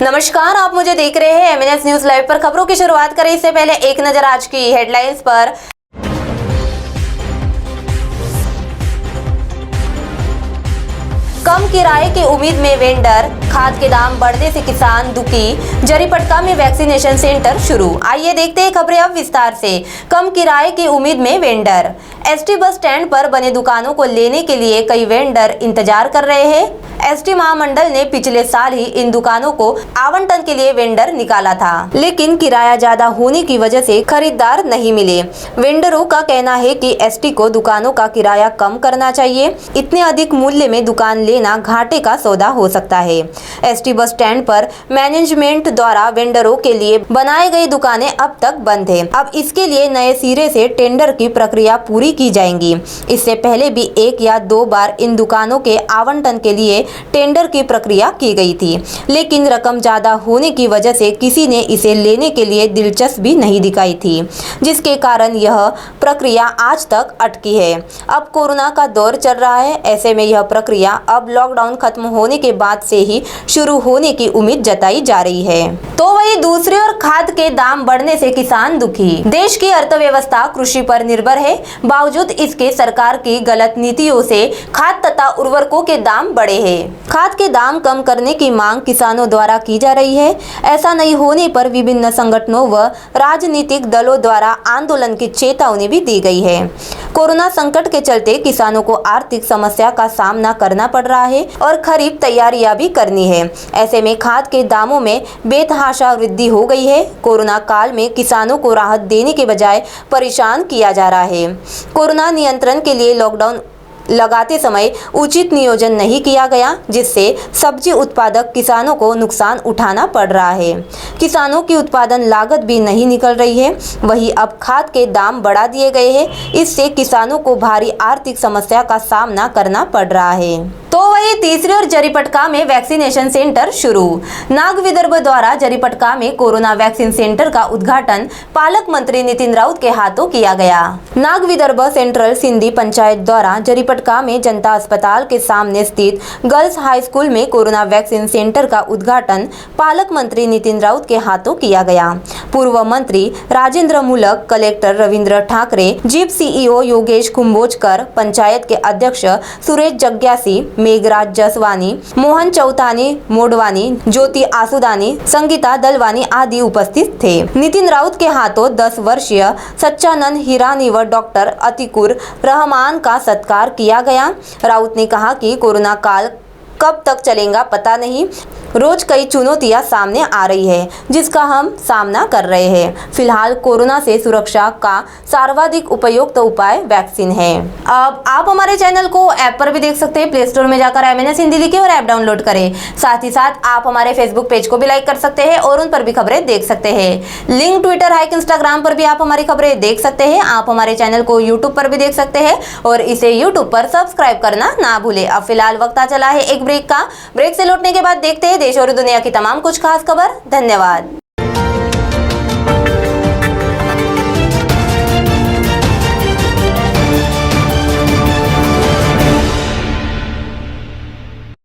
नमस्कार, आप मुझे देख रहे हैं एमएनएस न्यूज लाइव पर। खबरों की शुरुआत करें इससे पहले एक नजर आज की हेडलाइंस पर। कम किराए की उम्मीद में वेंडर, खाद के दाम बढ़ने से किसान दुखी, जरीपटका में वैक्सीनेशन सेंटर शुरू। आइए देखते हैं खबरें अब विस्तार से। कम किराए की उम्मीद में वेंडर। एसटी बस स्टैंड पर बने दुकानों को लेने के लिए कई वेंडर इंतजार कर रहे हैं। एसटी महामंडल ने पिछले साल ही इन दुकानों को आवंटन के लिए वेंडर निकाला था, लेकिन किराया ज्यादा होने की वजह से खरीदार नहीं मिले। वेंडरों का कहना है कि एसटी को दुकानों का किराया कम करना चाहिए। इतने अधिक मूल्य में दुकान लेना घाटे का सौदा हो सकता है। एसटी बस स्टैंड पर मैनेजमेंट द्वारा वेंडरों के लिए बनाई गई दुकानें अब तक बंद है। अब इसके लिए नए सिरे से टेंडर की प्रक्रिया पूरी की जाएगी। इससे पहले भी एक या दो बार इन दुकानों के आवंटन के लिए टेंडर की प्रक्रिया की गई थी, लेकिन रकम ज्यादा होने की वजह से किसी ने इसे लेने के लिए दिलचस्पी नहीं दिखाई थी, जिसके कारण यह प्रक्रिया आज तक अटकी है। अब कोरोना का दौर चल रहा है, ऐसे में यह प्रक्रिया अब लॉकडाउन खत्म होने के बाद से ही शुरू होने की उम्मीद जताई जा रही है। तो वही दूसरी ओर खाद के दाम बढ़ने से किसान दुखी। देश की अर्थव्यवस्था कृषि पर निर्भर है, बावजूद इसके सरकार की गलत नीतियों से खाद तथा उर्वरकों के दाम बढ़े हैं। खाद के दाम कम करने की मांग किसानों द्वारा की जा रही है। ऐसा नहीं होने पर विभिन्न संगठनों व राजनीतिक दलों द्वारा आंदोलन की चेतावनी भी दी गई है। कोरोना संकट के चलते किसानों को आर्थिक समस्या का सामना करना पड़ रहा है और खरीफ तैयारियां भी करनी है। ऐसे में खाद के दामों में बेतहाशा वृद्धि हो गई है। कोरोना काल में किसानों को राहत देने के बजाय परेशान किया जा रहा है। कोरोना नियंत्रण के लिए लॉकडाउन लगाते समय उचित नियोजन नहीं किया गया, जिससे सब्जी उत्पादक किसानों को नुकसान उठाना पड़ रहा है। किसानों की उत्पादन लागत भी नहीं निकल रही है। वहीं अब खाद के दाम बढ़ा दिए गए हैं, इससे किसानों को भारी आर्थिक समस्या का सामना करना पड़ रहा है। तो वही तीसरी ओर जरीपटका में वैक्सीनेशन सेंटर शुरू। नाग विदर्भ द्वारा जरीपटका में कोरोना वैक्सीन सेंटर का उद्घाटन पालक मंत्री नितिन राउत के हाथों किया गया। नाग विदर्भ सेंट्रल सिंधी पंचायत द्वारा जरीपटका में जनता अस्पताल के सामने स्थित गर्ल्स हाई स्कूल में कोरोना वैक्सीन सेंटर का उद्घाटन पालक मंत्री नितिन राउत के हाथों किया गया। पूर्व मंत्री राजेंद्र मूलक, collector Ravindra Thackeray, jeep CEO Yogesh Kumbhojkar, panchayat के अध्यक्ष सुरेश जग्यासी, मेघराज जसवानी, मोहन चौतानी मोडवानी, ज्योति आसुदानी, संगीता दलवानी आदि उपस्थित थे। नितिन राउत के हाथों 10 वर्षीय सच्चानंद हिरानी व डॉक्टर अतिकुर रहमान का सत्कार किया गया। राउत ने कहा कि कोरोना काल कब तक चलेगा पता नहीं। रोज कई चुनौतियां सामने आ रही है, जिसका हम सामना कर रहे हैं। फिलहाल कोरोना से सुरक्षा का सर्वाधिक उपयुक्त उपाय वैक्सीन है। अब आप हमारे चैनल को ऐप पर भी देख सकते हैं। प्ले स्टोर में जाकर एमएनएस हिंदी लिखें और ऐप डाउनलोड करें। साथ ही साथ आप हमारे फेसबुक पेज को भी लाइक कर सकते हैं और उन पर भी खबरें देख सकते हैं। लिंक ट्विटर, हाइक, इंस्टाग्राम पर भी आप हमारी खबरें देख सकते हैं। आप हमारे चैनल को यूट्यूब पर भी देख सकते हैं और इसे यूट्यूब पर सब्सक्राइब करना ना भूले। अब फिलहाल वक्त आ चला है एक ब्रेक का। ब्रेक से लौटने के बाद देखते हैं देश और दुनिया की तमाम कुछ खास खबर। धन्यवाद।